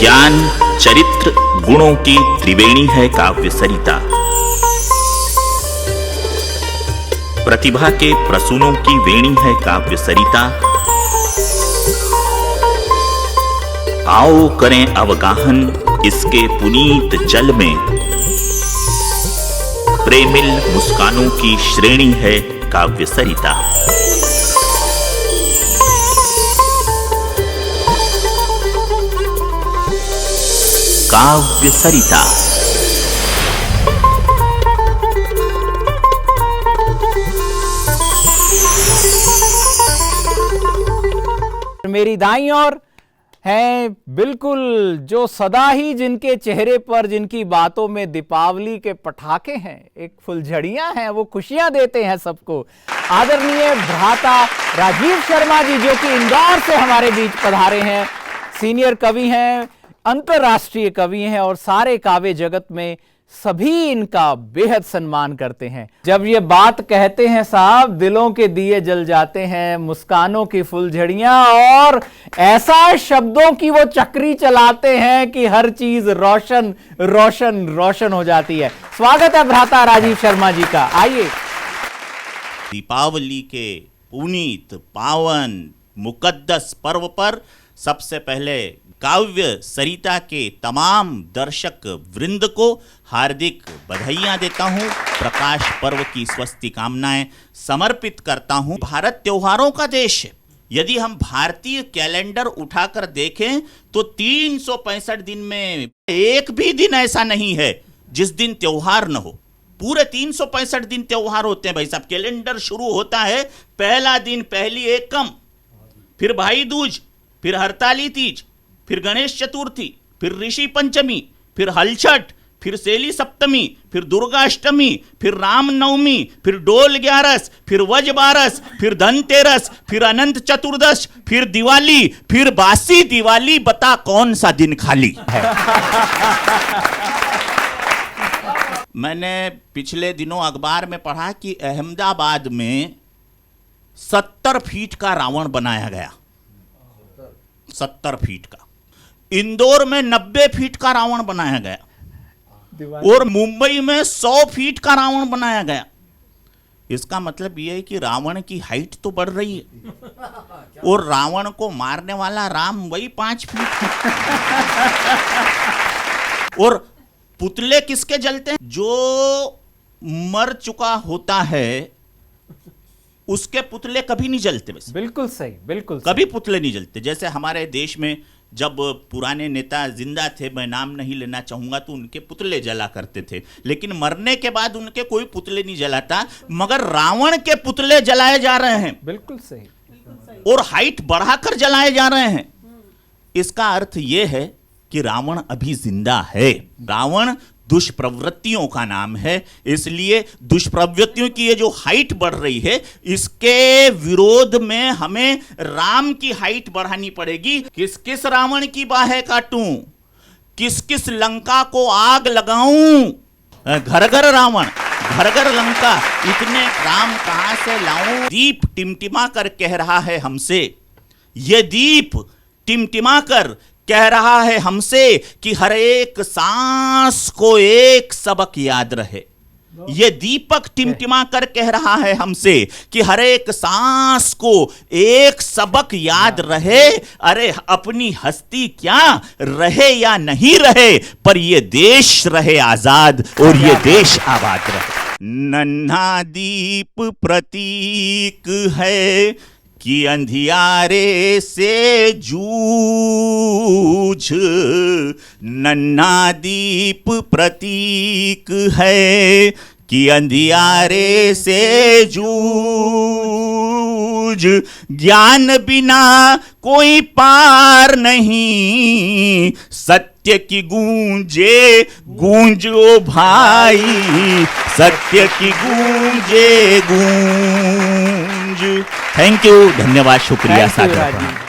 ज्ञान चरित्र गुणों की त्रिवेणी है काव्य सरिता। प्रतिभा के प्रसूनों की वेणी है काव्य सरिता। आओ करें अवगाहन इसके पुनीत जल में, प्रेमिल मुस्कानों की श्रेणी है काव्य सरिता। काव्य सरिता। मेरी दाईं ओर हैं बिल्कुल जो सदा ही जिनके चेहरे पर, जिनकी बातों में दीपावली के पटाखे हैं, एक फुलझड़ियां हैं, वो खुशियां देते हैं सबको। आदरणीय भ्राता राजीव शर्मा जी, जो कि इंदौर से हमारे बीच पधारे हैं, सीनियर कवि हैं, अंतर्राष्ट्रीय कवि हैं और सारे काव्य जगत में सभी इनका बेहद सम्मान करते हैं। जब ये बात कहते हैं साहब, दिलों के दिए जल जाते हैं, मुस्कानों की फुलझड़ियां, और ऐसा शब्दों की वो चक्री चलाते हैं कि हर चीज रोशन रोशन रोशन हो जाती है। स्वागत है भ्राता राजीव शर्मा जी का। आइए। दीपावली के पुनीत पावन मुकद्दस पर्व पर सबसे पहले काव्य सरिता के तमाम दर्शक वृंद को हार्दिक बधाइयां देता हूं, प्रकाश पर्व की स्वस्ति कामनाएं समर्पित करता हूं। भारत त्योहारों का देश है। यदि हम भारतीय कैलेंडर उठाकर देखें तो 365 दिन में एक भी दिन ऐसा नहीं है जिस दिन त्योहार न हो। पूरे 365 दिन त्योहार होते हैं भाई साहब। कैलेंडर शुरू होता है, पहला दिन पहली एकम, फिर भाई दूज, फिर हरताली तीज, फिर गणेश चतुर्थी, फिर ऋषि पंचमी, फिर हलछठ, फिर सेली सप्तमी, फिर दुर्गाष्टमी, फिर रामनवमी, फिर डोल ग्यारस, फिर वज बारस, फिर धनतेरस, फिर अनंत चतुर्दश, फिर दिवाली, फिर बासी दिवाली। बता कौन सा दिन खाली है? मैंने पिछले दिनों अखबार में पढ़ा कि अहमदाबाद में 70 फीट का रावण बनाया गया। 70 फीट का। इंदौर में 90 फीट का रावण बनाया गया और मुंबई में 100 फीट का रावण बनाया गया। इसका मतलब यह है कि रावण की हाइट तो बढ़ रही है और रावण को मारने वाला राम वही 5 फीट है। और पुतले किसके जलते हैं? जो मर चुका होता है उसके पुतले कभी नहीं जलते। बस बिल्कुल सही, बिल्कुल कभी पुतले नहीं जलते। जैसे हमारे देश में जब पुराने नेता जिंदा थे, मैं नाम नहीं लेना चाहूंगा, तो उनके पुतले जला करते थे, लेकिन मरने के बाद उनके कोई पुतले नहीं जलाता। मगर रावण के पुतले जलाए जा रहे हैं। बिल्कुल सही। और हाइट बढ़ाकर जलाए जा रहे हैं। इसका अर्थ यह है कि रावण अभी जिंदा है। रावण दुष्प्रवृत्तियों का नाम है, इसलिए दुष्प्रवृत्तियों की ये जो हाइट बढ़ रही है, इसके विरोध में हमें राम की हाइट बढ़ानी पड़ेगी। किस किस रावण की बाहें काटूं, किस किस लंका को आग लगाऊं, घर घर रावण, घर घर लंका, इतने राम कहां से लाऊं? दीप टिमटिमा कर कह रहा है हमसे, ये दीप टिमटिमा कर कह रहा है हमसे कि हर एक सांस को एक सबक याद रहे। ये दीपक टिमटिमा कर कह रहा है हमसे कि हर एक सांस को एक सबक याद रहे। अरे अपनी हस्ती क्या रहे या नहीं रहे, पर ये देश रहे आजाद और ये देश आबाद रहे। नन्हा दीप प्रतीक है कि अंधियारे से जूझ, नन्हा दीप प्रतीक है कि अंधियारे से जूझ, ज्ञान बिना कोई पार नहीं, सत्य की गूंजे गूंज ओ भाई, सत्य की गूंजे गूंज। थैंक यू, धन्यवाद, शुक्रिया सागर।